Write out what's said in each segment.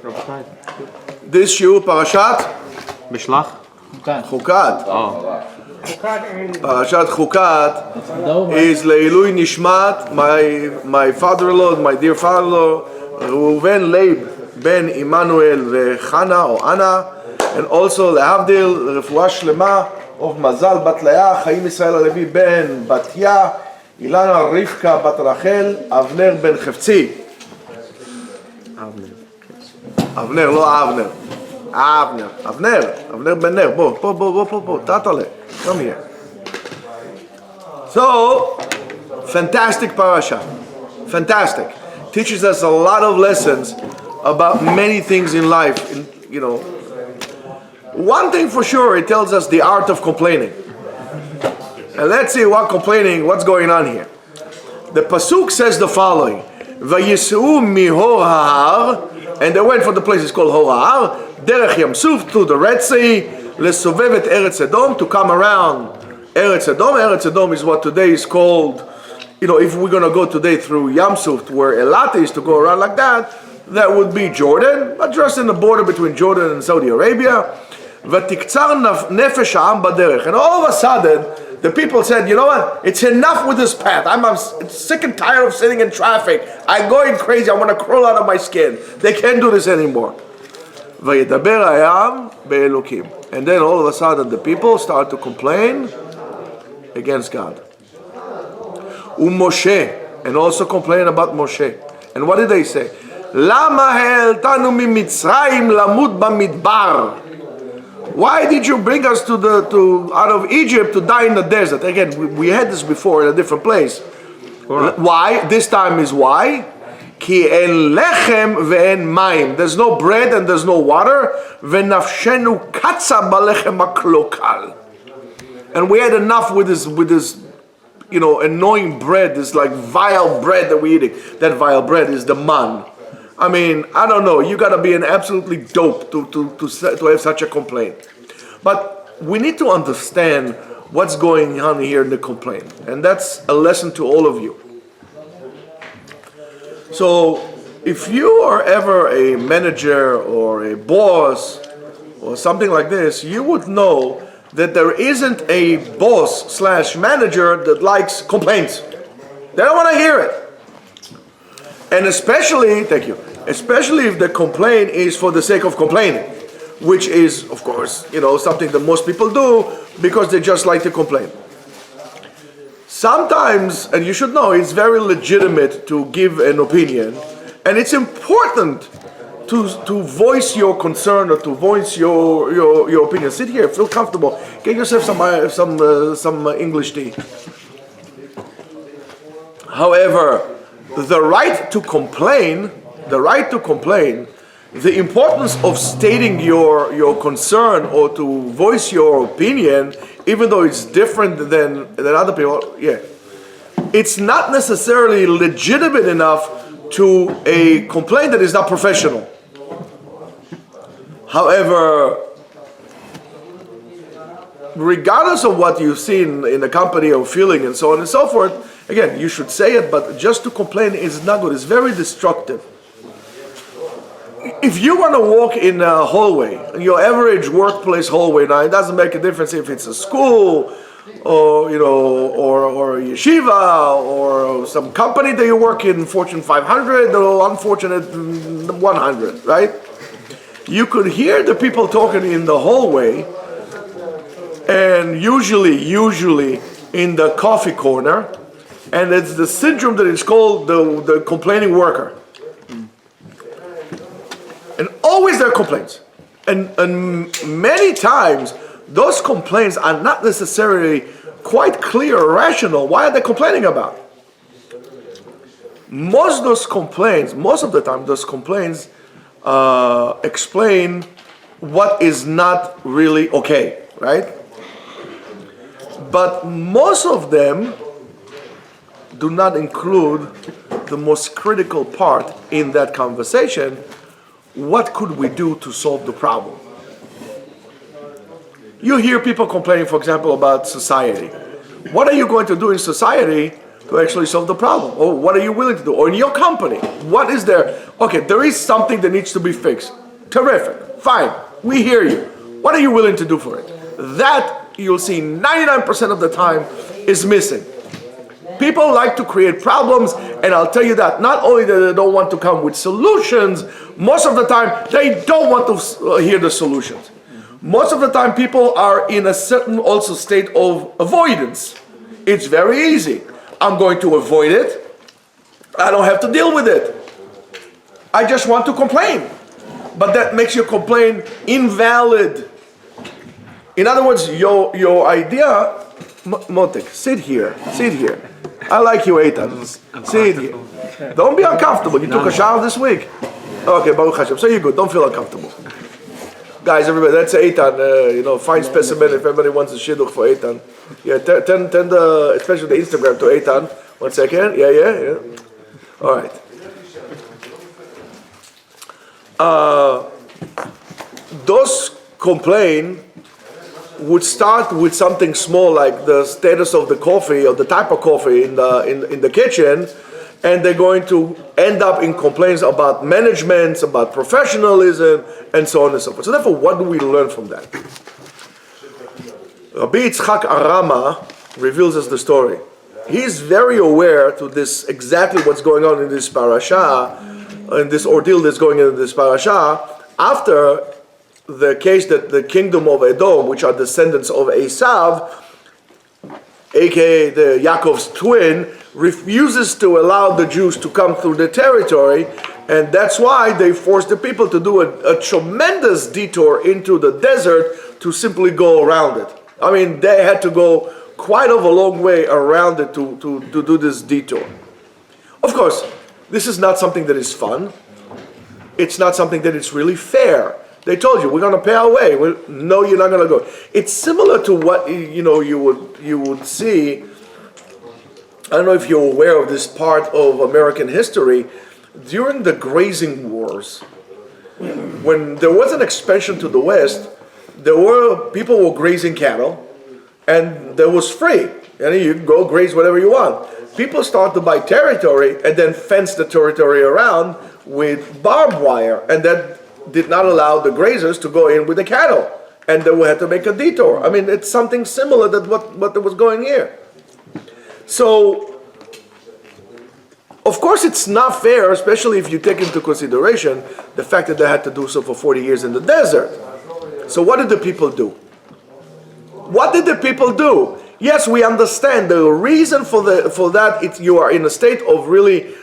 This shiur, Parashat? Bishlach? Chukat. Oh. Parashat Chukat is Leilui Nishmat, my father-in-law, my dear father-in-law, Reuven Leib ben Emmanuel Chana or Anna, and also Lehavdil, Refuah Shlema of Mazal Bat Leah, Chaim Israel Alevi ben Batya, Ilana Rivka Bat Rachel, Avner ben Chefzi. Avner, לא אבנר. Avner ben Ner. בוא, תעלה. Come here. So, fantastic parasha. Fantastic. Teaches us a lot of lessons about many things in life. One thing for sure, it tells us the art of complaining. And let's see what's going on here. The pasuk says the following: Vayis'u mihor ha'ar, and they went from the place it's called Hor Ha'ar, derech Yam Suf, through the Red Sea, lesovev et Eretz Edom, to come around Eretz Edom. Eretz Edom is what today is called, if we're going to go today through Yam Suf, where Elat is, to go around like that would be Jordan, but just in the border between Jordan and Saudi Arabia. V'tiktzar nefesh ha'am baderech, and all of a sudden, the people said, you know what, it's enough with this path. I'm sick and tired of sitting in traffic. I'm going crazy. I want to crawl out of my skin. They can't do this anymore. Vayedaber hayam be'elokim. And then all of a sudden the people start to complain against God. Moshe, and also complain about Moshe. And what did they say? Lama ha'eltanu mimitzrayim lamut bamidbar. Why did you bring us out of Egypt to die in the desert? Again, we had this before in a different place. Right. Why? This time is why? Ki en lechem ve'en mayim. There's no bread and there's no water. Ve'nafshenu katza balechem aklokal. And we had enough with this annoying bread, this like vile bread that we're eating. That vile bread is the man. I mean, I don't know. You got to be an absolutely dope to have such a complaint. But we need to understand what's going on here in the complaint, and that's a lesson to all of you. So, if you are ever a manager or a boss or something like this, you would know that there isn't a boss/manager that likes complaints. They don't want to hear it. And especially if the complaint is for the sake of complaining, which is, of course, something that most people do because they just like to complain. Sometimes, and you should know, it's very legitimate to give an opinion, and it's important to voice your concern or to voice your opinion. Sit here, feel comfortable, get yourself some English tea. However, the right to complain, the importance of stating your concern or to voice your opinion, even though it's different than other people, it's not necessarily legitimate enough to a complaint that is not professional. However, regardless of what you've seen in the company or feeling and so on and so forth, again, you should say it, but just to complain is not good. It's very destructive. If you want to walk in a hallway, your average workplace hallway, now it doesn't make a difference if it's a school or or a yeshiva or some company that you work in, Fortune 500 or unfortunate 100, right? You could hear the people talking in the hallway, and usually in the coffee corner. And it's the syndrome that is called the complaining worker. And always there are complaints. And many times, those complaints are not necessarily quite clear or rational. Why are they complaining about? Most of the time, those complaints explain what is not really okay, right? But most of them do not include the most critical part in that conversation. What could we do to solve the problem? You hear people complaining, for example, about society. What are you going to do in society to actually solve the problem? Or what are you willing to do? Or in your company, what is there? Okay, there is something that needs to be fixed. Terrific. Fine. We hear you. What are you willing to do for it? That, you'll see 99% of the time, is missing. People like to create problems, and I'll tell you that, not only that they don't want to come with solutions, most of the time, they don't want to hear the solutions. Most of the time, people are in a certain also state of avoidance. It's very easy. I'm going to avoid it. I don't have to deal with it. I just want to complain. But that makes your complaint invalid. In other words, your idea, Motek, sit here. I like you, Eitan. Sit here. Don't be uncomfortable. You took a shower this week? Okay, Baruch Hashem. So you're good. Don't feel uncomfortable. Guys, everybody, that's Eitan. Fine specimen if everybody wants a shidduch for Eitan. Yeah, tend especially the Instagram to Eitan. 1 second. Yeah. All right. Those complain would start with something small like the status of the coffee or the type of coffee in the kitchen, and they're going to end up in complaints about management, about professionalism, and so on and so forth. So therefore, what do we learn from that? Rabbi Yitzchak Arama reveals us the story. He's very aware to this exactly what's going on in this parasha, in this ordeal that's going on in this parasha, after the case that the kingdom of Edom, which are descendants of Esav, aka the Yaakov's twin, refuses to allow the Jews to come through the territory, and that's why they forced the people to do a tremendous detour into the desert to simply go around it. I mean, they had to go quite of a long way around it to do this detour. Of course, this is not something that is fun. It's not something that is really fair. They told you, we're going to pay our way. No, you're not going to go. It's similar to what you would see. I don't know if you're aware of this part of American history. During the grazing wars, when there was an expansion to the west, people were grazing cattle, and that was free. And you can go graze whatever you want. People start to buy territory and then fence the territory around with barbed wire, and that did not allow the grazers to go in with the cattle, and they had to make a detour. I mean, it's something similar to what was going here. So, of course, it's not fair, especially if you take into consideration the fact that they had to do so for 40 years in the desert. So what did the people do? What did the people do? Yes, we understand the reason for that. You are in a state of really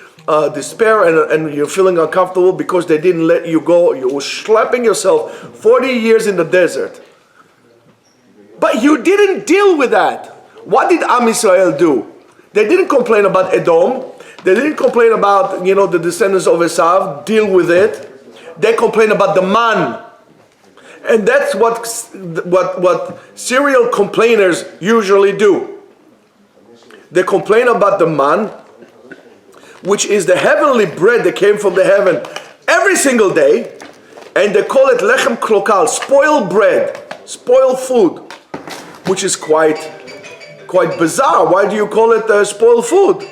despair and you're feeling uncomfortable because they didn't let you go. You were schlepping yourself 40 years in the desert. But you didn't deal with that. What did Am Yisrael do? They didn't complain about Edom. They didn't complain about the descendants of Esav. Deal with it. They complained about the man. And that's what serial complainers usually do. They complain about the man, which is the heavenly bread that came from the heaven every single day, and they call it lechem klokal, spoiled bread, spoiled food, which is quite bizarre. Why do you call it spoiled food?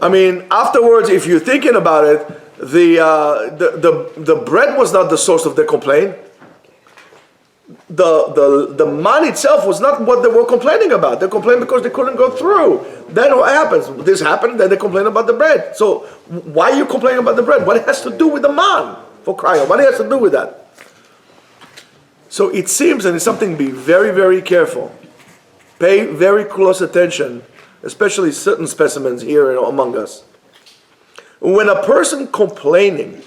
I mean, afterwards, if you're thinking about it, the bread was not the source of the complaint. The man itself was not what they were complaining about. They complained because they couldn't go through. Then what happens? This happened, then they complain about the bread. So why are you complaining about the bread? What it has to do with the man? For crying out, what it has to do with that? So it seems, and it's something to be very, very careful. Pay very close attention, especially certain specimens here among us. When a person complaining,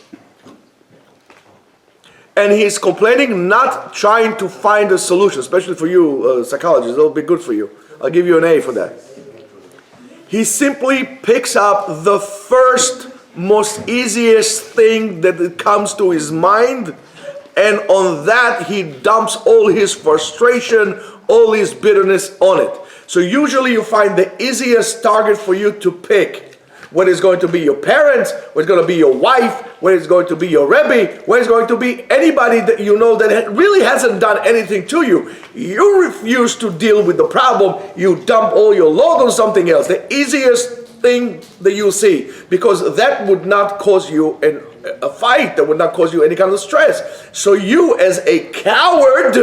and he's complaining not trying to find a solution, especially for you psychologists, that'll be good for you. I'll give you an A for that. He simply picks up the first, most easiest thing that comes to his mind, and on that he dumps all his frustration, all his bitterness on it. So usually you find the easiest target for you to pick. Whether it's going to be your parents, whether it's going to be your wife, whether it's going to be your Rebbe, whether it's going to be anybody that you know that really hasn't done anything to you. You refuse to deal with the problem. You dump all your load on something else. The easiest thing that you see, because that would not cause you a fight, that would not cause you any kind of stress. So you, as a coward,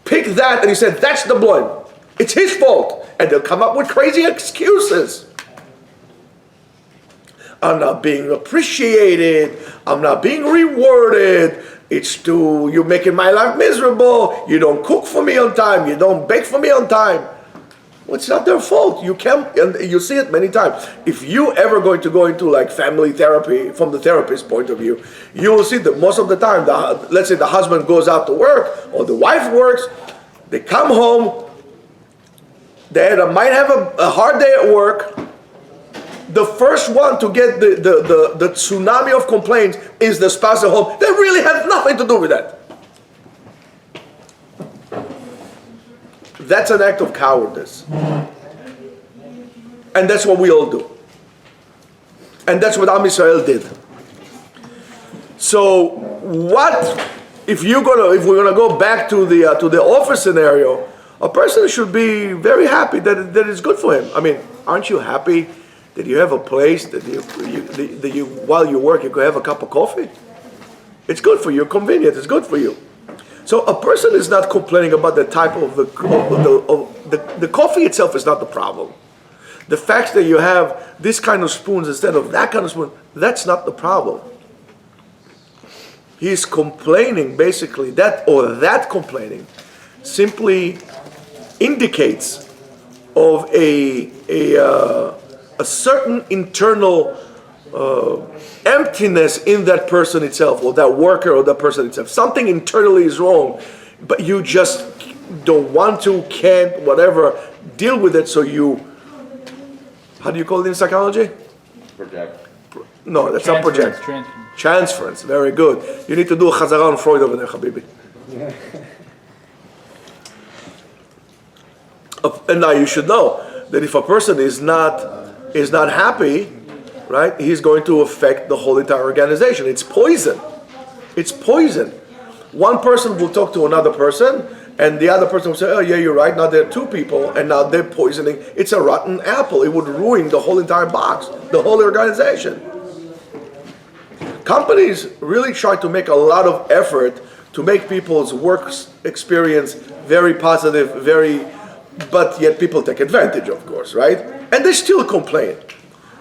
pick that and you said, that's the boy. It's his fault. And they'll come up with crazy excuses. I'm not being appreciated. I'm not being rewarded. You're making my life miserable. You don't cook for me on time. You don't bake for me on time. Well, it's not their fault. You can, and you see it many times. If you ever going to go into like family therapy from the therapist's point of view, you will see that most of the time, let's say the husband goes out to work or the wife works, they come home, they might have a hard day at work. The first one to get the tsunami of complaints is the spouse at home. That really has nothing to do with that. That's an act of cowardice. And that's what we all do. And that's what Am Yisrael did. So if we're gonna go back to the office scenario, a person should be very happy that it's good for him. I mean, aren't you happy that you have a place that you while you work you could have a cup of coffee? It's good for you, convenient. It's good for you. So a person is not complaining about the type of the coffee itself is not the problem. The fact that you have this kind of spoons instead of that kind of spoon, that's not the problem. He's complaining basically that complaining simply indicates of a certain internal emptiness in that person itself, or that worker, or that person itself. Something internally is wrong, but you just don't want to, can't, whatever, deal with it. So you, how do you call it in psychology? Project. No, that's not project. Transference. Very good. You need to do a chazara on Freud over there, Habibi. Yeah. And now you should know that if a person is not happy, right, he's going to affect the whole entire organization. It's poison. It's poison. One person will talk to another person, and the other person will say, oh yeah, you're right, now there are two people, and now they're poisoning. It's a rotten apple. It would ruin the whole entire box, the whole organization. Companies really try to make a lot of effort to make people's work experience very positive, but yet people take advantage, of course, right? And they still complain.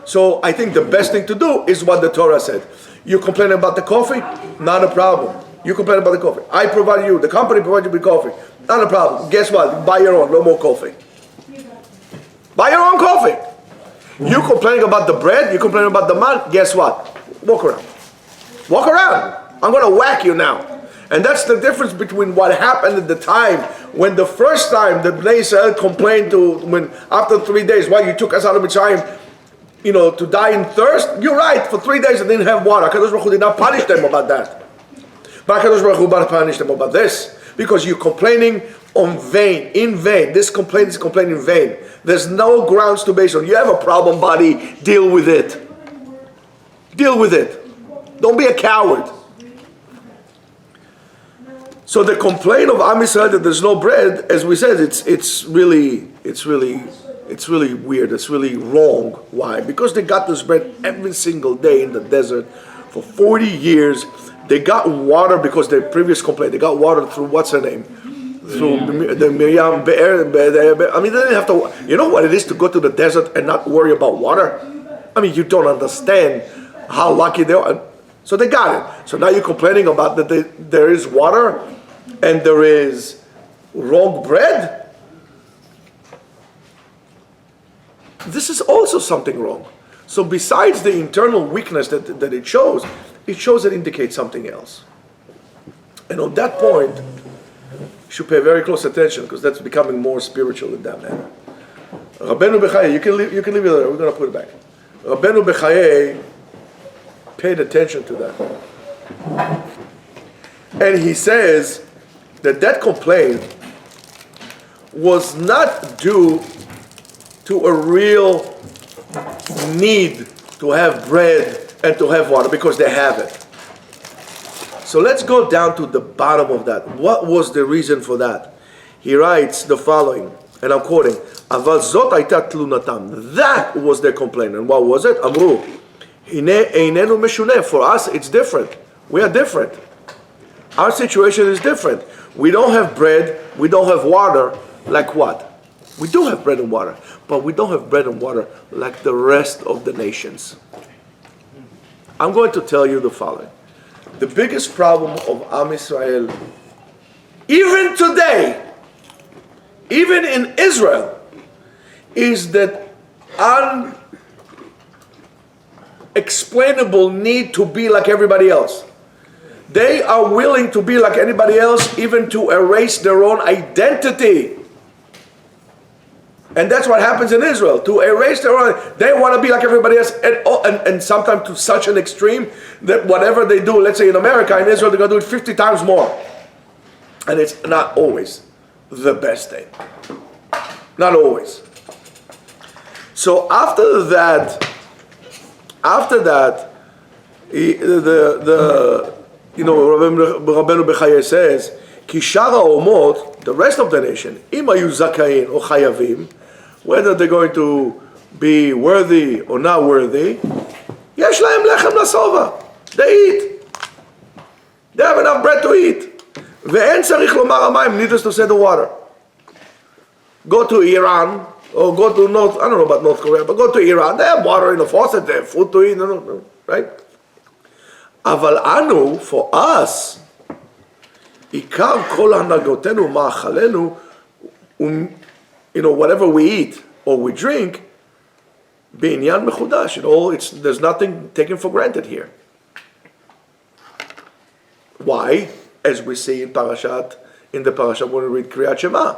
So I think the best thing to do is what the Torah said. You complain about the coffee? Not a problem. You complain about the coffee. I provide you, the company provides you with coffee. Not a problem. Guess what? Buy your own, no more coffee. Buy your own coffee. You complaining about the bread, you complaining about the man, guess what? Walk around. Walk around. I'm going to whack you now. And that's the difference between what happened at the time when the first time the Bnei Israel complained when after 3 days, why you took us out of Mitzrayim, to die in thirst. You're right, for 3 days they didn't have water. HaKadosh Baruch Hu did not punish them about that. But HaKadosh Baruch Hu punished them about this, because you're complaining in vain. This complaint is complaining in vain. There's no grounds to base on. You have a problem, buddy, deal with it. Deal with it. Don't be a coward. So the complaint of Am Yisrael that there's no bread, as we said, it's really weird. It's really wrong. Why? Because they got this bread every single day in the desert for 40 years. They got water because their previous complaint. They got water through what's her name? Through the Miriam Be'er. I mean, they didn't have to. You know what it is to go to the desert and not worry about water? I mean, you don't understand how lucky they are. So they got it. So now you're complaining about that there is water and there is wrong bread? This is also something wrong. So besides the internal weakness that it shows it indicates something else. And on that point, you should pay very close attention, because that's becoming more spiritual in that manner. Rabbeinu Bechaye, you can leave it there, we're going to put it back. Rabbeinu Bechaye paid attention to that. And he says that complaint was not due to a real need to have bread and to have water, because they have it. So let's go down to the bottom of that. What was the reason for that? He writes the following. and I'm quoting, אבל זאת הייתה תלונתם. That was their complaint. And what was it? אמרו, הנה איננו משונה. For us, it's different. We are different. Our situation is different. We don't have bread, we don't have water. Like what? We do have bread and water, but we don't have bread and water like the rest of the nations. I'm going to tell you the following. The biggest problem of Am Israel, even today, even in Israel, is that unexplainable need to be like everybody else. They are willing to be like anybody else, even to erase their own identity. And that's what happens in Israel. To erase their own, they want to be like everybody else, and sometimes to such an extreme that whatever they do, let's say in America, in Israel, they're going to do it 50 times more. And it's not always the best thing. Not always. So after that, Rabbeinu Bechaye says, כי שאר האומות, the rest of the nation, אם היו זכאים או חייבים, whether they're going to be worthy or not worthy, יש להם לחם לשובע. They eat. They have enough bread to eat. ואין צריך לומר המים, needless to say the water. Go to Iran, or go to North, I don't know about North Korea, but go to Iran, they have water in the faucet, they have food to eat, no, right? אבל אנו, for us, עיקר כל הנהגותינו, מאכלנו, whatever we eat or we drink, בעניין מחודש, there's nothing taken for granted here. Why? As we see in the Parashat when we read קריאת שמע.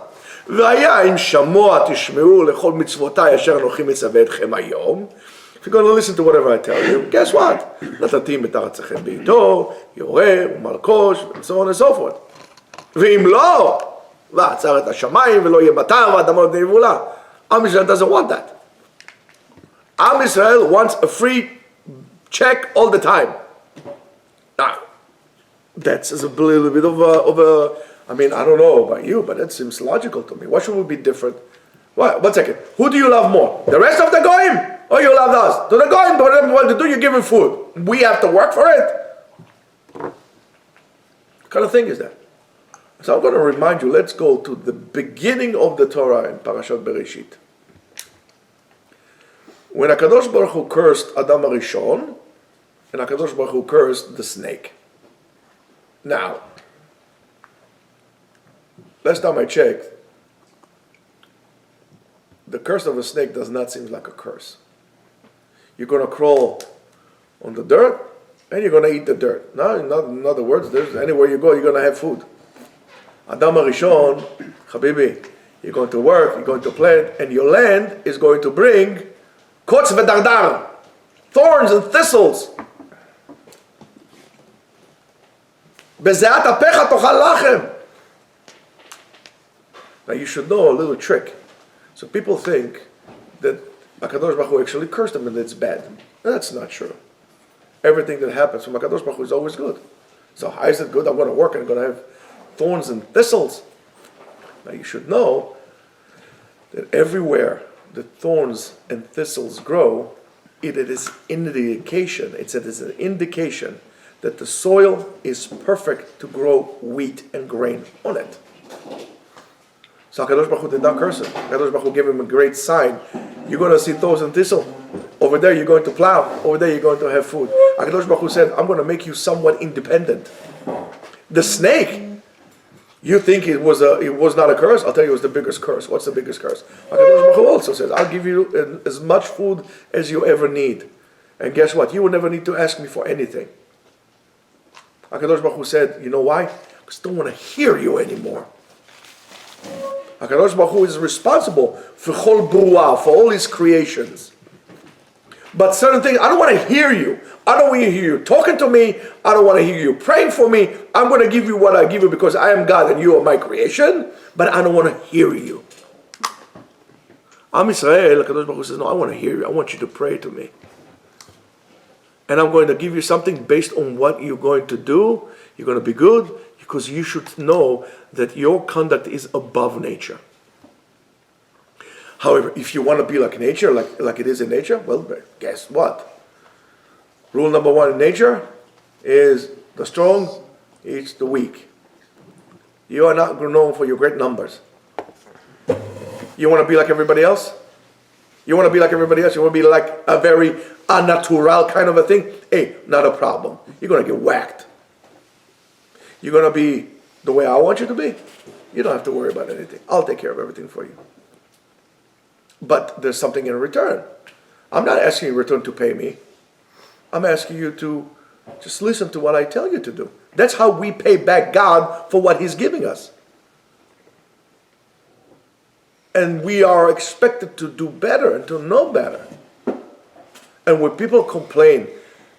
והיה אם שמוע תשמעו לכל מצוותיי אשר אנוכי מצווה אתכם היום. If you're going to listen to whatever I tell you, guess what? נתתים את ארצכם בעיתו, יורה ומלקוש, and so on and so forth. ואם לא, ועצר את השמיים ולא יהיה מטר ואדמות נבולה. Am Israel doesn't want that. Am Israel wants a free check all the time. Now, that's a little bit of a I don't know about you, but it seems logical to me. Why should we be different? One second. Who do you love more? The rest of the goyim? Or you love us? To the goyim, what to do? You give him food. We have to work for it? What kind of thing is that? So I'm going to remind you, let's go to the beginning of the Torah in Parashat Bereshit. When HaKadosh Baruch Hu cursed Adam HaRishon, and HaKadosh Baruch Hu cursed the snake. Now, last time I checked, the curse of a snake does not seem like a curse. You're going to crawl on the dirt, and you're going to eat the dirt. Now, in other words, anywhere you go, you're going to have food. Adam HaRishon, Habibi, you're going to work, you're going to plant, and your land is going to bring kotz v'dardar, thorns and thistles. Bezeat apecha tochal lachem. Now you should know a little trick. So people think that HaKadosh Baruch Hu actually cursed them and it's bad. That's not true. Everything that happens from HaKadosh Baruch Hu is always good. So how is it good? I'm going to work and I'm going to have thorns and thistles. Now you should know that everywhere the thorns and thistles grow, it is an indication that the soil is perfect to grow wheat and grain on it. So HaKadosh Baruch Hu did not curse him. HaKadosh Baruch Hu gave him a great sign. You're going to see thorns and thistle. Over there you're going to plow. Over there you're going to have food. HaKadosh Baruch Hu said, I'm going to make you somewhat independent. The snake, you think it was not a curse? I'll tell you it was the biggest curse. What's the biggest curse? HaKadosh Baruch Hu also says, I'll give you as much food as you ever need. And guess what? You will never need to ask me for anything. HaKadosh Baruch Hu said, you know why? Because I don't want to hear you anymore. HaKadosh Baruch Hu is responsible for Chol Bruah, for all his creations. But certain things, I don't want to hear you. I don't want to hear you talking to me. I don't want to hear you praying for me. I'm going to give you what I give you because I am God and you are my creation. But I don't want to hear you. Am Yisrael, HaKadosh Baruch Hu says, no, I want to hear you. I want you to pray to me. And I'm going to give you something based on what you're going to do. You're going to be good because you should know that your conduct is above nature. However, if you want to be like nature, like it is in nature, well, guess what? Rule number one in nature is the strong eats the weak. You are not known for your great numbers. You want to be like everybody else? You want to be like everybody else? You want to be like a very unnatural kind of a thing? Hey, not a problem. You're going to get whacked. You're going to be the way I want you to be. You don't have to worry about anything. I'll take care of everything for you. But there's something in return. I'm not asking you in return to pay me. I'm asking you to just listen to what I tell you to do. That's how we pay back God for what He's giving us. And we are expected to do better and to know better. And when people complain,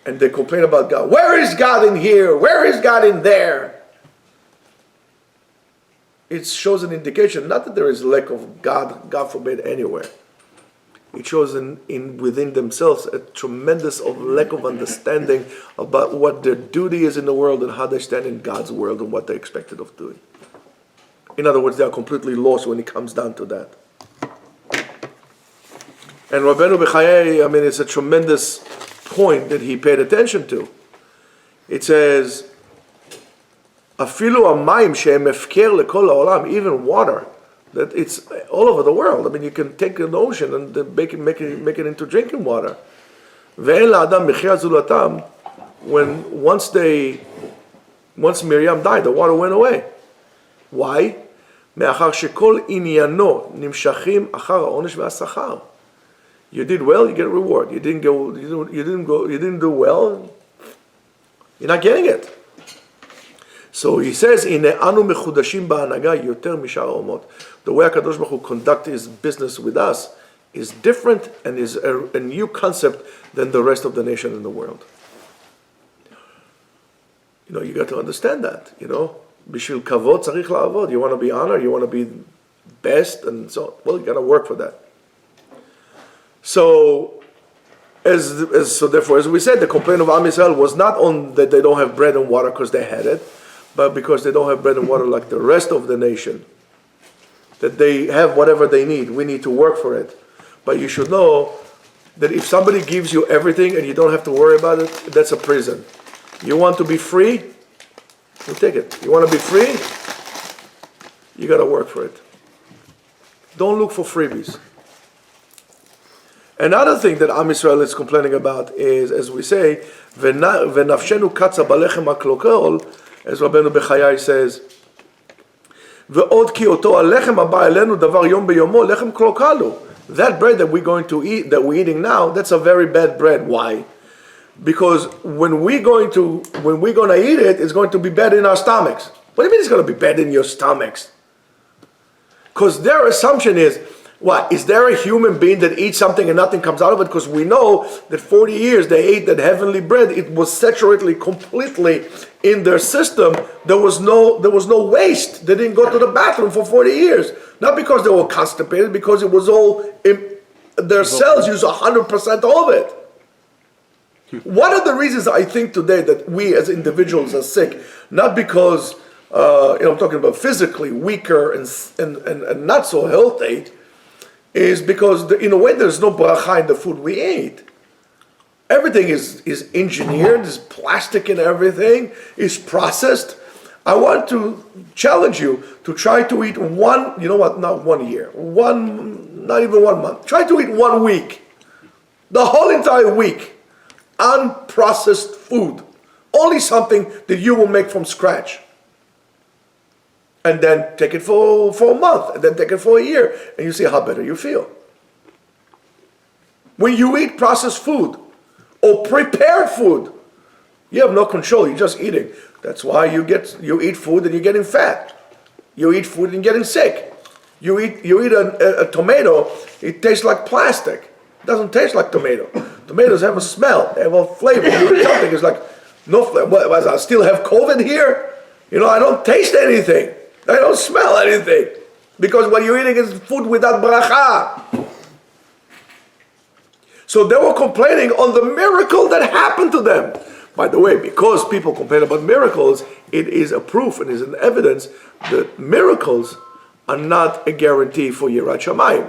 and they complain about God, where is God in here? Where is God in there? It shows an indication, not that there is lack of God forbid, anywhere. It shows within themselves a tremendous lack of understanding about what their duty is in the world and how they stand in God's world and what they're expected of doing. In other words, they are completely lost when it comes down to that. And Rabbeinu Bechayei, it's a tremendous point that he paid attention to. It says, Afilu hamayim shehem hefker lekol haolam, even water, that it's all over the world. You can take an ocean and make it into drinking water. Ve'en la'adam mechia zulatam, once Miriam died, the water went away. Why? מאחר שכל עניינו נמשכים אחר העונש והשכר. You did well, you get a reward. You didn't do well, you're not getting it. So he says, "Ine anu mechudashim ba'hanaga yoter mishar haomot." The way HaKadosh Baruch Hu conducts His business with us is different and is a new concept than the rest of the nation in the world. You got to understand that. Bishvil kavod tzarich la'avod. You want to be honored, you want to be best, and so you got to work for that. So, therefore, as we said, the complaint of Am Yisrael was not on that they don't have bread and water because they had it, but because they don't have bread and water like the rest of the nation. That they have whatever they need. We need to work for it. But you should know that if somebody gives you everything and you don't have to worry about it, that's a prison. You want to be free? You take it. You want to be free? You got to work for it. Don't look for freebies. Another thing that Am Yisrael is complaining about is, as we say, "V'nafshenu katza balechem haklokol," as Rabbeinu Bechayai says, "Ve'od ki oto alechem haba elenu davar yom beyomo lechem klokalu." That bread that we're going to eat, that we're eating now, that's a very bad bread. Why? Because when we're going to eat it, it's going to be bad in our stomachs. What do you mean it's going to be bad in your stomachs? Because their assumption is, what? Is there a human being that eats something and nothing comes out of it? Because we know that 40 years they ate that heavenly bread. It was saturated completely in their system. There was no waste. They didn't go to the bathroom for 40 years. Not because they were constipated, because it was all, their cells use 100% of it. One of the reasons I think today that we as individuals are sick, not because, I'm talking about physically weaker and not so healthy, is because in a way there's no bracha in the food we eat. Everything is engineered, is plastic and everything, is processed. I want to challenge you to try to eat not 1 year, not even 1 month. Try to eat 1 week, the whole entire week, unprocessed food. Only something that you will make from scratch. And then take it for a month, and then take it for a year, and you see how better you feel. When you eat processed food or prepared food, you have no control, you're just eating. That's why you eat food and you're getting fat. You eat food and you're getting sick. You eat a tomato, it tastes like plastic. It doesn't taste like tomato. Tomatoes have a smell, they have a flavor. You eat something, it's like, no flavor. I still have COVID here? I don't taste anything. I don't smell anything. Because what you're eating is food without bracha. So they were complaining on the miracle that happened to them. By the way, because people complain about miracles, it is a proof and is an evidence that miracles are not a guarantee for Yirat Shamayim.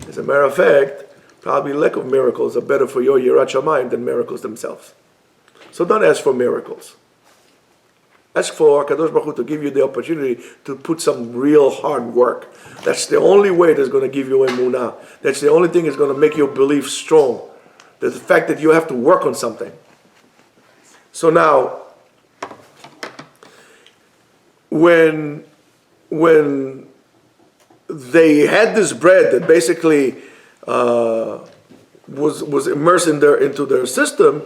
As a matter of fact, probably lack of miracles are better for your Yirat Shamayim than miracles themselves. So don't ask for miracles. Ask for HaKadosh Baruch Hu to give you the opportunity to put some real hard work. That's the only way that's going to give you emunah. That's the only thing that's going to make your belief strong. The fact that you have to work on something. So now, when they had this bread that basically was immersed into their system,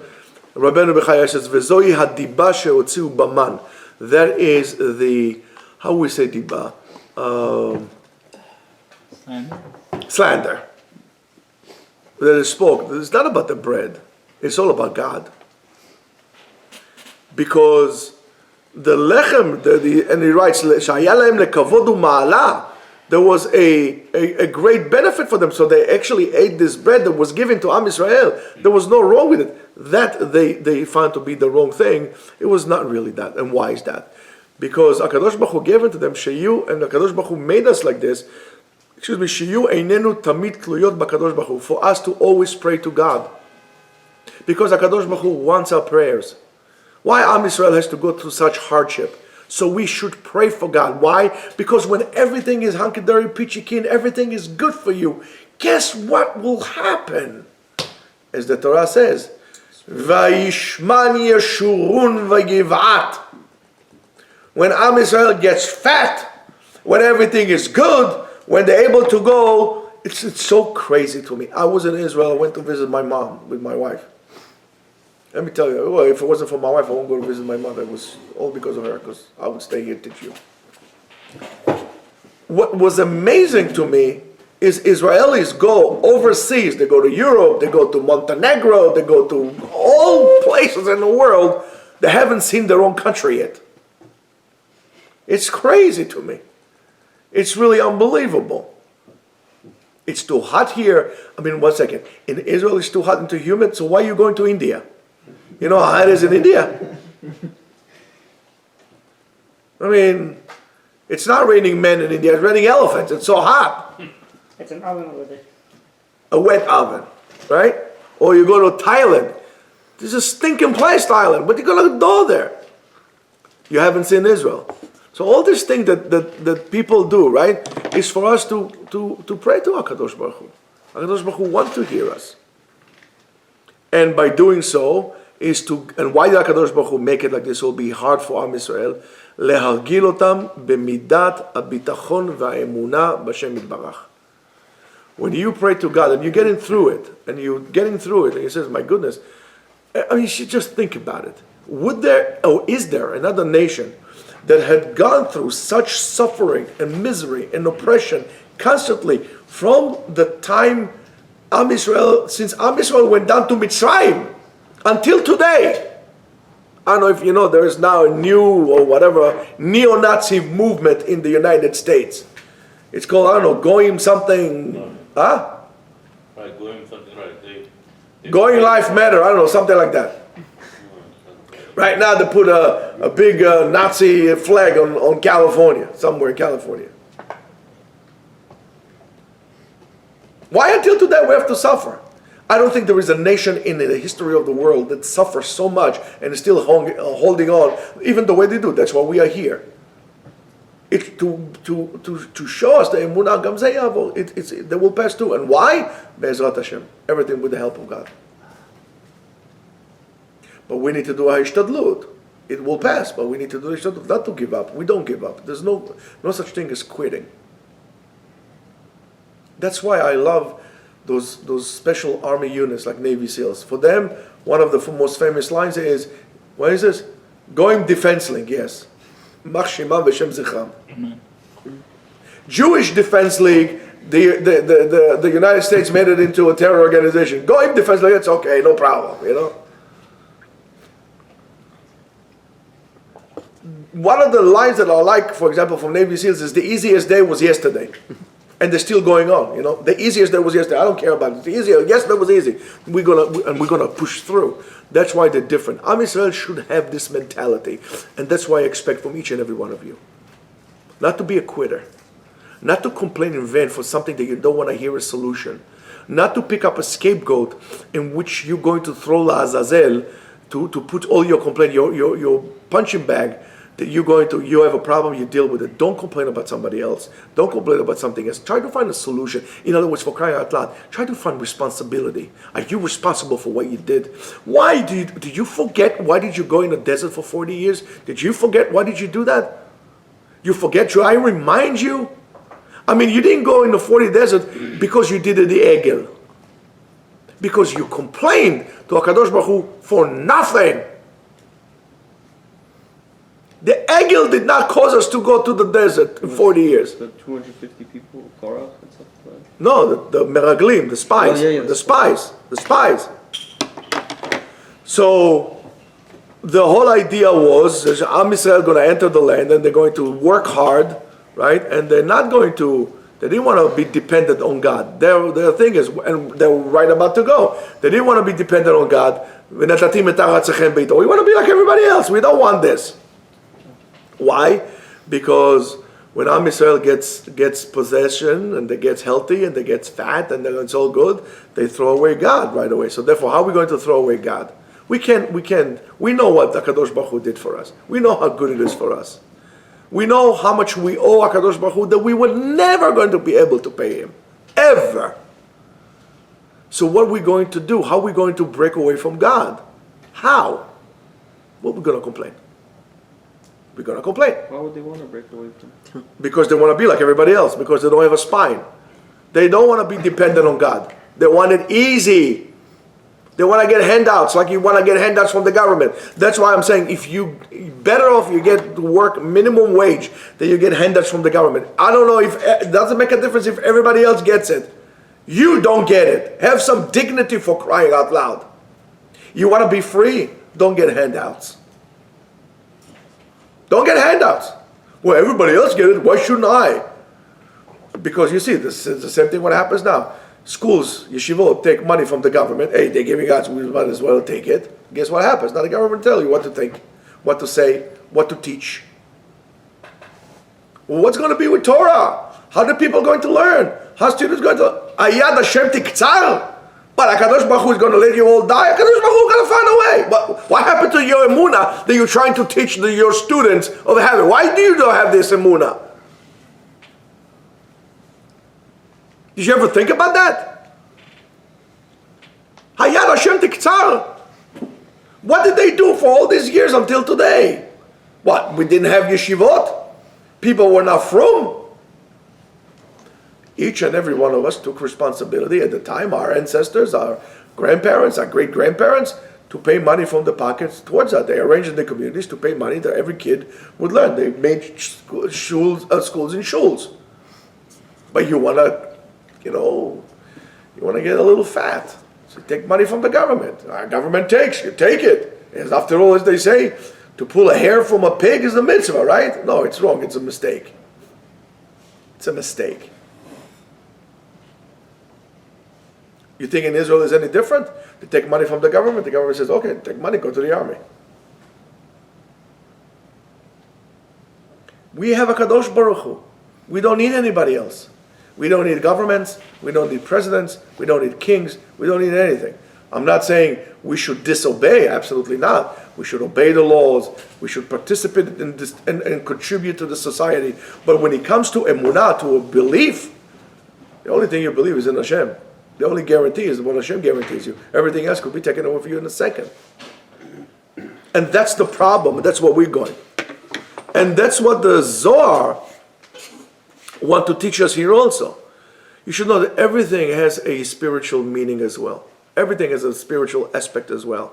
Rabbeinu Bechaya says, "V'zoi hadiba she'otziu baman." That is the, how we say diba? Slander. That is spoke. It's not about the bread. It's all about God. Because the lechem, and he writes, "Shaya lahem lekavod u'ma'ala." There was a great benefit for them, so they actually ate this bread that was given to Am Yisrael. There was no wrong with it. That they found to be the wrong thing. It was not really that. And why is that? Because HaKadosh Baruch Hu gave it to them, Sheyu, and HaKadosh Baruch Hu made us like this. Sheyu einenu tamid tluyot b'HaKadosh Baruch Hu, for us to always pray to God. Because HaKadosh Baruch Hu wants our prayers. Why Am Yisrael has to go through such hardship? So we should pray for God. Why? Because when everything is hunky-dory, peachy keen, everything is good for you, guess what will happen? As the Torah says, Vayishman Yeshurun Vayivat. When Am Yisrael gets fat, when everything is good, when they're able to go, it's so crazy to me. I was in Israel, I went to visit my mom with my wife. Let me tell you, well, if it wasn't for my wife, I won't go to visit my mother. It was all because of her, because I would stay here and teach you. What was amazing to me is Israelis go overseas. They go to Europe, they go to Montenegro, they go to all places in the world. They haven't seen their own country yet. It's crazy to me. It's really unbelievable. It's too hot here. I mean, 1 second. In Israel, it's too hot and too humid, so why are you going to India? You know how hot it is in India? I mean, it's not raining men in India, it's raining elephants. It's so hot. It's an oven over there. A wet oven, right? Or you go to Thailand. This is a stinking place, Thailand. What are you going to do there? You haven't seen Israel. So all this thing that people do, right, is for us to pray to HaKadosh Baruch Hu. HaKadosh Baruch Hu wants to hear us. And by doing so, and why did HaKadosh Baruch Hu make it like this? It will be hard for Am Yisrael. להרגיל אותם במידת הביטחון והאמונה בשם יתברך. When you pray to God and you're getting through it, and he says, my goodness, I mean, you should just think about it. Is there another nation that had gone through such suffering and misery and oppression constantly from the time since Am Yisrael went down to Mitzrayim until today? I don't know if you know, there is now a new or whatever neo-Nazi movement in the United States. It's called, I don't know, Goyim something, huh? Right, Goyim something, right. Goyim Life Matter, I don't know, something like that. Right now they put a big Nazi flag on California, somewhere in California. Why until today we have to suffer? I don't think there is a nation in the history of the world that suffers so much and is still holding on, even the way they do. That's why we are here. It's to show us the emunah gamzei yavo. They will pass too. And why? Be'ezrat Hashem. Everything with the help of God. But we need to do ha'ishtadlut. It will pass, but we need to do ha'ishtadlut. Not to give up. We don't give up. There's no such thing as quitting. That's why I love those special army units like Navy SEALs. For them, one of the most famous lines is, what is this? Goyim Defense League, yes. Mach Shema V'Shem Zichram. Jewish Defense League, the United States made it into a terror organization. Goyim Defense League, it's okay, no problem, you know. One of the lines that I like, for example, from Navy SEALs is, the easiest day was yesterday. And they're still going on, you know. The easiest day was yesterday. I don't care about it. Yesterday was easy. We're gonna push through. That's why they're different. Am Yisrael should have this mentality, and that's why I expect from each and every one of you, not to be a quitter, not to complain in vain for something that you don't want to hear a solution, not to pick up a scapegoat in which you're going to throw La Azazel to put all your complaint, your punching bag, that you have a problem, you deal with it. Don't complain about somebody else. Don't complain about something else. Try to find a solution. In other words, for crying out loud, try to find responsibility. Are you responsible for what you did? Why did you forget? Why did you go in the desert for 40 years? Did you forget? Why did you do that? You forget? Should I remind you? I mean, you didn't go in the 40 desert because you did the Egel. Because you complained to HaKadosh Baruch Hu for nothing. The Egel did not cause us to go to the desert in 40 years. The 250 people, Korach and stuff like that? No, the Meraglim, the spies. Oh, yeah, the spies. So, the whole idea was, Am Yisrael going to enter the land and they're going to work hard, right? And they're not going to, they didn't want to be dependent on God. Their thing is, and they were right about to go, they didn't want to be dependent on God. We want to be like everybody else. We don't want this. Why? Because when Am Yisrael gets possession and they gets healthy and they gets fat and it's all good, they throw away God right away. So therefore, how are we going to throw away God? We know what the HaKadosh Baruch Hu did for us. We know how good it is for us. We know how much we owe HaKadosh Baruch Hu that we were never going to be able to pay him. Ever. So what are we going to do? How are we going to break away from God? How? Well, we're going to complain. We're going to complain. Why would they want to break away from? Because they want to be like everybody else. Because they don't have a spine. They don't want to be dependent on God. They want it easy. They want to get handouts like you want to get handouts from the government. That's why I'm saying better off you get to work minimum wage than you get handouts from the government. I don't know if it doesn't make a difference if everybody else gets it. You don't get it. Have some dignity, for crying out loud. You want to be free? Don't get handouts. Don't get handouts. Well, everybody else get it. Why shouldn't I? Because you see, this is the same thing what happens now. Schools, Yeshiva take money from the government. Hey, they're giving us, we might as well take it. Guess what happens? Now the government tell you what to think, what to say, what to teach. Well, what's going to be with Torah? How are the people going to learn? How are students going to... Ayad Hashem tiktzar? But HaKadosh Baruch Hu is going to let you all die? HaKadosh Baruch Hu is going to find a way. What happened to your emunah that you're trying to teach your students of heaven? Why do you not have this emunah? Did you ever think about that? Hayad Hashem tiktzar. What did they do for all these years until today? What? We didn't have yeshivot? People were not from? Each and every one of us took responsibility at the time, our ancestors, our grandparents, our great-grandparents, to pay money from the pockets towards that. They arranged in the communities to pay money that every kid would learn. They made schools and shuls. But you want to, you want to get a little fat. So you take money from the government. Our government takes, you take it. As after all, as they say, to pull a hair from a pig is a mitzvah, right? No, it's wrong. It's a mistake. It's a mistake. You think in Israel is any different? They take money from the government says, okay, take money, go to the army. We have a Kadosh Baruch Hu. We don't need anybody else. We don't need governments, we don't need presidents, we don't need kings, we don't need anything. I'm not saying we should disobey, absolutely not. We should obey the laws, we should participate in this and contribute to the society. But when it comes to emunah, to a belief, the only thing you believe is in Hashem. The only guarantee is what Hashem guarantees you. Everything else could be taken away from you in a second. And that's the problem, that's what we're going. And that's what the Zohar want to teach us here also. You should know that everything has a spiritual meaning as well. Everything has a spiritual aspect as well.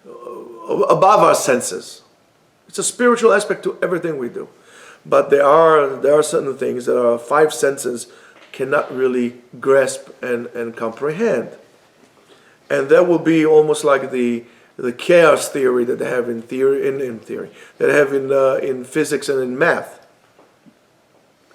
Above our senses. It's a spiritual aspect to everything we do. But there are certain things that our five senses cannot really grasp and comprehend. And that will be almost like the chaos theory that they have in theory, that they have in physics and in math.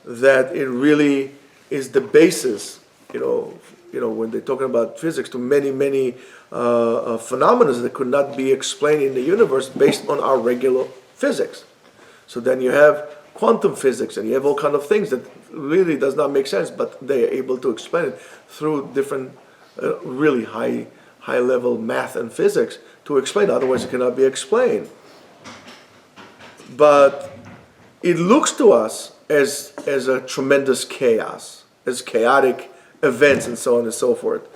That it really is the basis, when they're talking about physics, to many phenomena that could not be explained in the universe based on our regular physics. So then you have quantum physics, and you have all kind of things that really does not make sense, but they are able to explain it through different, really high level math and physics to explain. Otherwise, it cannot be explained. But it looks to us as a tremendous chaos, as chaotic events and so on and so forth.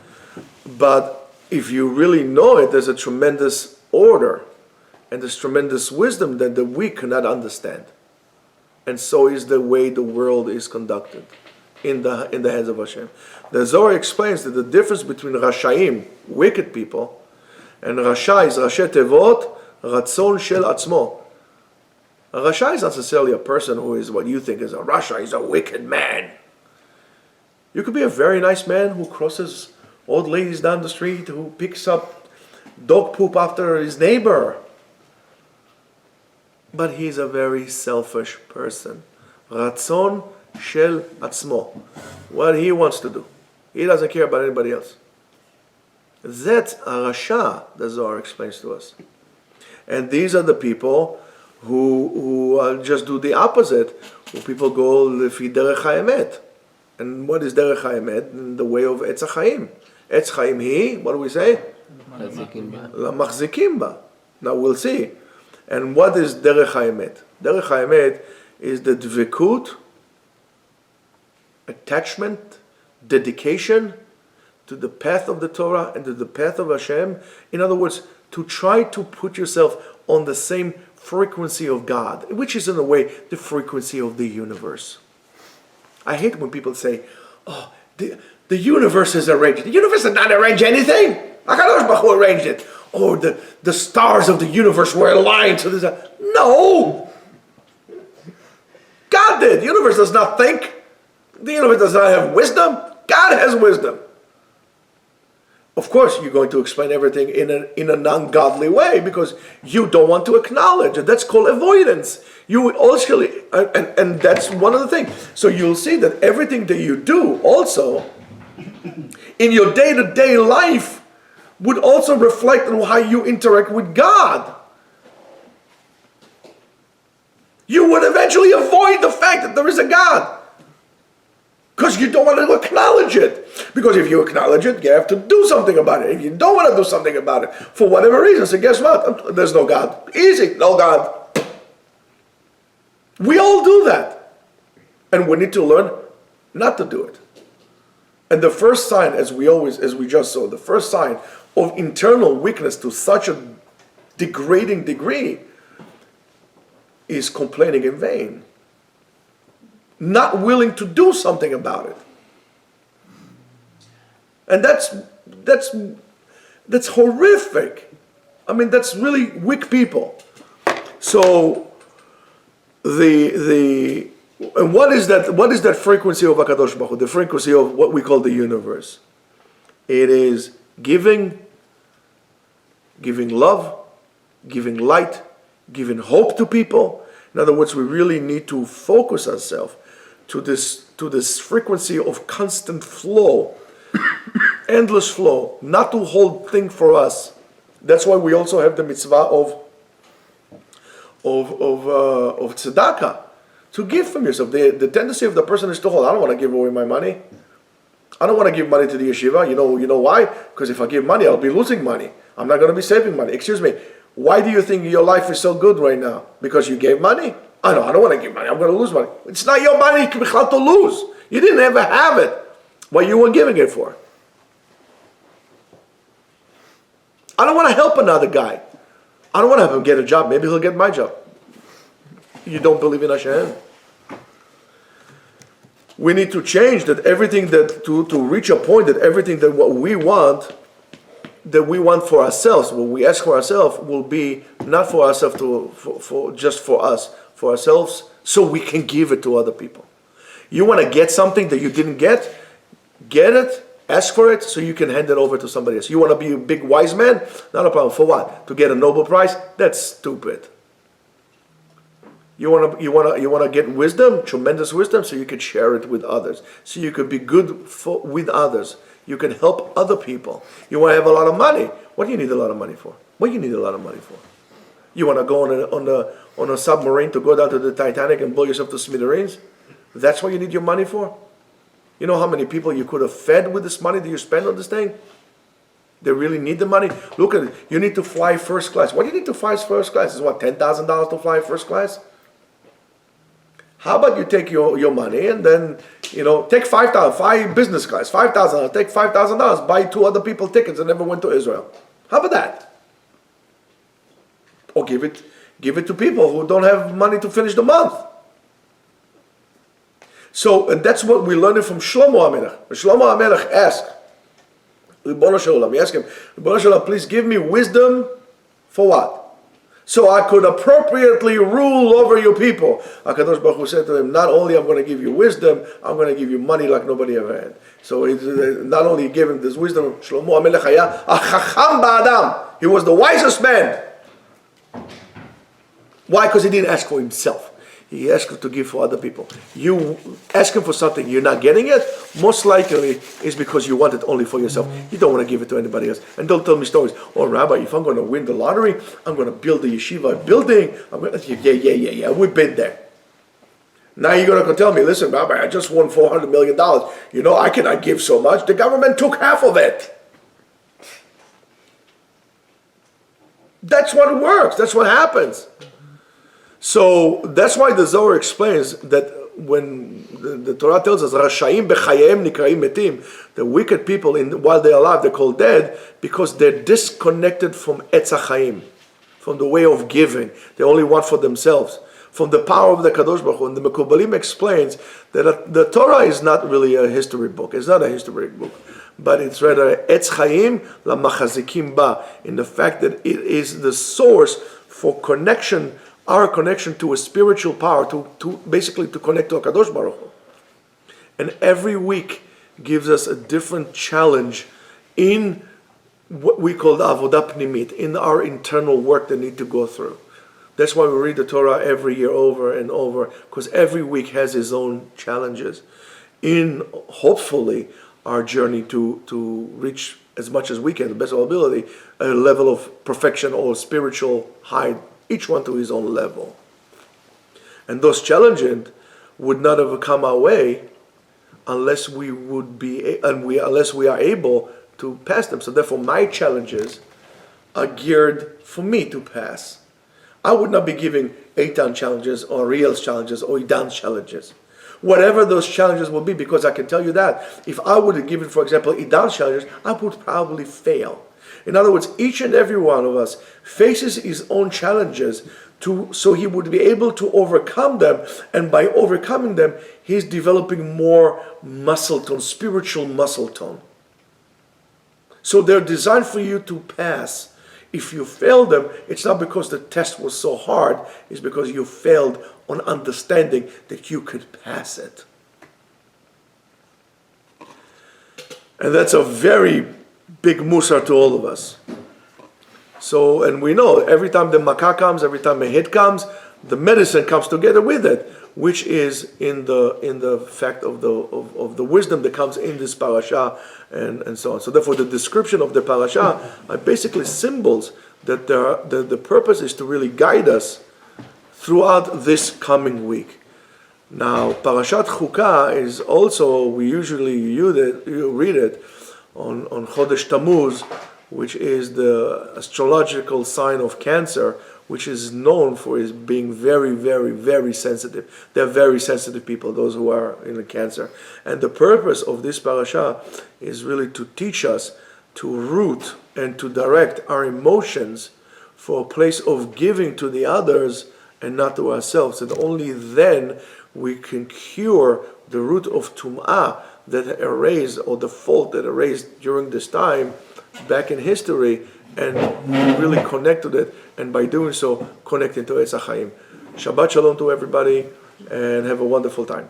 But if you really know it, there's a tremendous order and there's tremendous wisdom that we cannot understand. And so is the way the world is conducted in the hands of Hashem. The Zohar explains that the difference between Rashaim, wicked people, and Rasha is Rashi Tevot, Ratzon Shel Atzmo. A Rasha is not necessarily a person who is what you think is a Rasha. He's a wicked man. You could be a very nice man who crosses old ladies down the street, who picks up dog poop after his neighbor. But he's a very selfish person. Ratzon Shel Atzmo. What he wants to do. He doesn't care about anybody else. That's a Rasha, the Zohar explains to us. And these are the people who just do the opposite, who people go lefi derech haemet. And what is derech haemet? In the way of Etz HaChaim. Etz Chaim hi, what do we say? Machzikim ba. Now we'll see. And what is derech haemet? Derech haemet is the dvikut, attachment, dedication to the path of the Torah and to the path of Hashem. In other words, to try to put yourself on the same frequency of God, which is in a way the frequency of the universe. I hate when people say, oh, the universe is arranged. The universe did not arrange anything. HaKadosh Baruch Hu arranged it. Or the stars of the universe were aligned to this. No! God did. The universe does not think. The universe does not have wisdom. God has wisdom. Of course, you're going to explain everything in a non-godly way because you don't want to acknowledge it. That's called avoidance. You also, and that's one of the things. So you'll see that everything that you do also in your day-to-day life would also reflect on how you interact with God. You would eventually avoid the fact that there is a God. Because you don't want to acknowledge it. Because if you acknowledge it, you have to do something about it. If you don't want to do something about it, for whatever reason, so guess what? There's no God. Easy, no God. We all do that. And we need to learn not to do it. And the first sign, as we just saw, the first sign of internal weakness to such a degrading degree is complaining in vain. Not willing to do something about it. And that's horrific. I mean, that's really weak people. So and what is that frequency of HaKadosh Baruch Hu? The frequency of what we call the universe. It is giving love, giving light, giving hope to people. In other words, we really need to focus ourselves to this frequency of constant flow, endless flow, not to hold thing for us. That's why we also have the mitzvah of tzedakah, to give from yourself. The tendency of the person is to hold. I don't want to give away my money. I don't want to give money to the yeshiva. You know why? Because if I give money, I'll be losing money. I'm not going to be saving money. Excuse me. Why do you think your life is so good right now? Because you gave money? I don't want to give money. I'm going to lose money. It's not your money to lose. You didn't ever have it. What you were giving it for? I don't want to help another guy. I don't want to have him get a job. Maybe he'll get my job. You don't believe in Hashem? We need to change that everything that to reach a point that everything that what we want for ourselves, what we ask for ourselves, will be not for ourselves, for just for us, for ourselves, so we can give it to other people. You want to get something that you didn't get it, ask for it, so you can hand it over to somebody else. You want to be a big wise man? Not a problem. For what? To get a Nobel Prize? That's stupid. You want to get wisdom, tremendous wisdom, so you can share it with others, so you can be good with others. You can help other people. You want to have a lot of money. What do you need a lot of money for? What do you need a lot of money for? You want to go on a submarine to go down to the Titanic and blow yourself to smithereens? That's what you need your money for? You know how many people you could have fed with this money that you spend on this thing? They really need the money. Look at it. You need to fly first class. What do you need to fly first class? Is what, $10,000 to fly first class? How about you take your money and then, take $5,000, fly business class, $5,000, take $5,000, buy 2 other people tickets and never went to Israel. How about that? Or give it to people who don't have money to finish the month. So, and that's what we learned from Shlomo HaMelech. Shlomo HaMelech asked, Ribono Shel Olam, he asked him, Ribono Shel Olam, please give me wisdom for what? So I could appropriately rule over your people. HaKadosh Baruch Hu said to him, not only I'm going to give you wisdom, I'm going to give you money like nobody ever had. So not only he gave him this wisdom, Shlomo HaMelech haya achacham ba'adam. He was the wisest man. Why? Because he didn't ask for himself. He asked to give for other people. You ask him for something, you're not getting it, most likely is because you want it only for yourself. You don't want to give it to anybody else. And don't tell me stories. Oh, Rabbi, if I'm going to win the lottery, I'm going to build a yeshiva building. Yeah, we've been there. Now you're going to tell me, listen, Rabbi, I just won $400 million. I cannot give so much. The government took half of it. That's what works. That's what happens. So that's why the Zohar explains that when the Torah tells us, Rasha'im b'chayim nikraim metim, the wicked people, while they're alive, they're called dead, because they're disconnected from Etz HaChaim, from the way of giving. They only want for themselves, from the power of the Kadosh Baruch Hu. And the Mekubalim explains that the Torah is not really a history book. It's not a historic book, but it's rather Etz Chaim la machazikim ba, in the fact that it is the source for connection, our connection to a spiritual power, to basically to connect to HaKadosh Baruch Hu. And every week gives us a different challenge in what we call the avodah pnimit, in our internal work that need to go through. That's why we read the Torah every year over and over, because every week has its own challenges in, hopefully, our journey to reach as much as we can, the best of our ability, a level of perfection or spiritual height, each one to his own level. And those challenges would not have come our way unless we are able to pass them. So therefore, my challenges are geared for me to pass. I would not be giving Eitan challenges or Riel's challenges or Idan's challenges. Whatever those challenges will be, because I can tell you that if I would have given, for example, Idan's challenges, I would probably fail. In other words, each and every one of us faces his own challenges so he would be able to overcome them, and by overcoming them, he's developing more muscle tone, spiritual muscle tone. So they're designed for you to pass. If you fail them, it's not because the test was so hard, it's because you failed on understanding that you could pass it. And that's a very big musar to all of us. So, and we know every time the makkah comes, every time a hit comes, the medicine comes together with it, which is in the fact of the wisdom that comes in this parasha and so on. So therefore, the description of the parasha are basically symbols that the purpose is to really guide us throughout this coming week. Now, Parashat Chukah is also, we usually read it on Chodesh Tammuz, which is the astrological sign of Cancer, which is known for is being very, very, very sensitive. They're very sensitive people, those who are in Cancer. And the purpose of this parasha is really to teach us to root and to direct our emotions for a place of giving to the others and not to ourselves. And only then we can cure the root of tum'ah that erased, or the fault that erased during this time back in history, and really connect to it, and by doing so, connect into Etz HaChaim. Shabbat Shalom to everybody, and have a wonderful time.